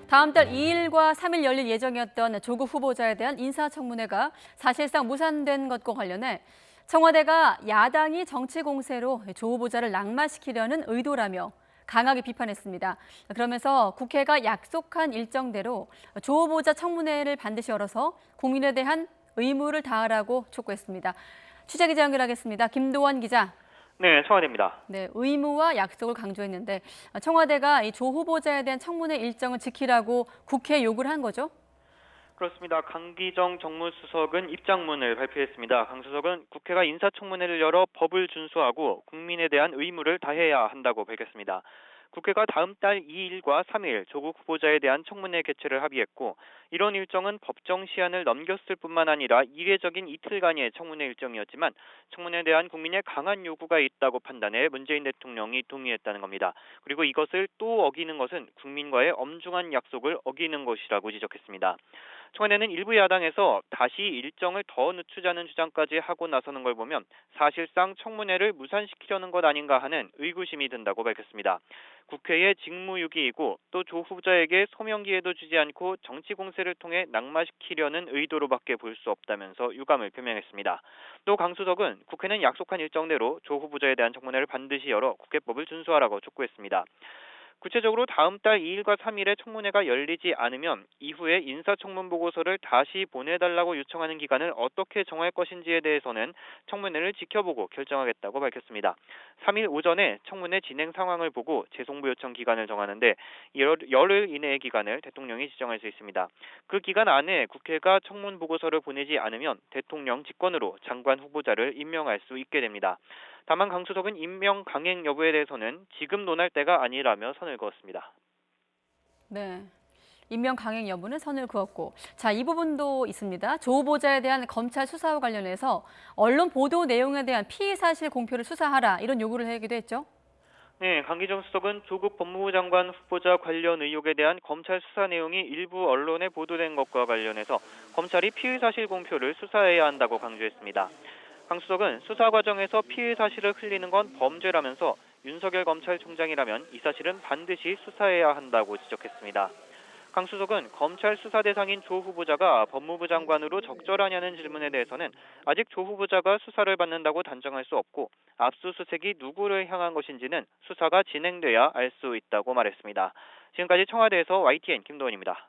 다음 달 2일과 3일 열릴 예정이었던 조국 후보자에 대한 인사청문회가 사실상 무산된 것과 관련해 청와대가 야당이 정치 공세로 조 후보자를 낙마시키려는 의도라며 강하게 비판했습니다. 그러면서 국회가 약속한 일정대로 조 후보자 청문회를 반드시 열어서 국민에 대한 의무를 다하라고 촉구했습니다. 취재 기자 연결하겠습니다. 김도원 기자. 네, 청와대입니다. 네, 의무와 약속을 강조했는데 청와대가 이 조 후보자에 대한 청문회 일정을 지키라고 국회에 요구를 한 거죠? 그렇습니다. 강기정 정무수석은 입장문을 발표했습니다. 강 수석은 국회가 인사청문회를 열어 법을 준수하고 국민에 대한 의무를 다해야 한다고 밝혔습니다. 국회가 다음 달 2일과 3일 조국 후보자에 대한 청문회 개최를 합의했고 이런 일정은 법정 시한을 넘겼을 뿐만 아니라 이례적인 이틀간의 청문회 일정이었지만 청문회에 대한 국민의 강한 요구가 있다고 판단해 문재인 대통령이 동의했다는 겁니다. 그리고 이것을 또 어기는 것은 국민과의 엄중한 약속을 어기는 것이라고 지적했습니다. 청와대는 일부 야당에서 다시 일정을 더 늦추자는 주장까지 하고 나서는 걸 보면 사실상 청문회를 무산시키려는 것 아닌가 하는 의구심이 든다고 밝혔습니다. 국회의 직무유기이고 또 조 후보자에게 소명 기회도 주지 않고 정치 공세를 통해 낙마시키려는 의도로밖에 볼 수 없다면서 유감을 표명했습니다. 또 강 수석은 국회는 약속한 일정대로 조 후보자에 대한 청문회를 반드시 열어 국회법을 준수하라고 촉구했습니다. 구체적으로 다음 달 2일과 3일에 청문회가 열리지 않으면 이후에 인사청문 보고서를 다시 보내달라고 요청하는 기간을 어떻게 정할 것인지에 대해서는 청문회를 지켜보고 결정하겠다고 밝혔습니다. 3일 오전에 청문회 진행 상황을 보고 재송부 요청 기간을 정하는데 열흘 이내의 기간을 대통령이 지정할 수 있습니다. 그 기간 안에 국회가 청문 보고서를 보내지 않으면 대통령 직권으로 장관 후보자를 임명할 수 있게 됩니다. 다만 강 수석은 임명 강행 여부에 대해서는 지금 논할 때가 아니라며 선을 그었습니다. 네. 임명 강행 여부는 선을 그었고. 자, 이 부분도 있습니다. 조 후보자에 대한 검찰 수사와 관련해서 언론 보도 내용에 대한 피의 사실 공표를 수사하라 이런 요구를 하기도 했죠. 네, 강기정 수석은 조국 법무부 장관 후보자 관련 의혹에 대한 검찰 수사 내용이 일부 언론에 보도된 것과 관련해서 검찰이 피의 사실 공표를 수사해야 한다고 강조했습니다. 강 수석은 수사 과정에서 피의 사실을 흘리는 건 범죄라면서 윤석열 검찰총장이라면 이 사실은 반드시 수사해야 한다고 지적했습니다. 강 수석은 검찰 수사 대상인 조 후보자가 법무부 장관으로 적절하냐는 질문에 대해서는 아직 조 후보자가 수사를 받는다고 단정할 수 없고 압수수색이 누구를 향한 것인지는 수사가 진행돼야 알 수 있다고 말했습니다. 지금까지 청와대에서 YTN 김도원입니다.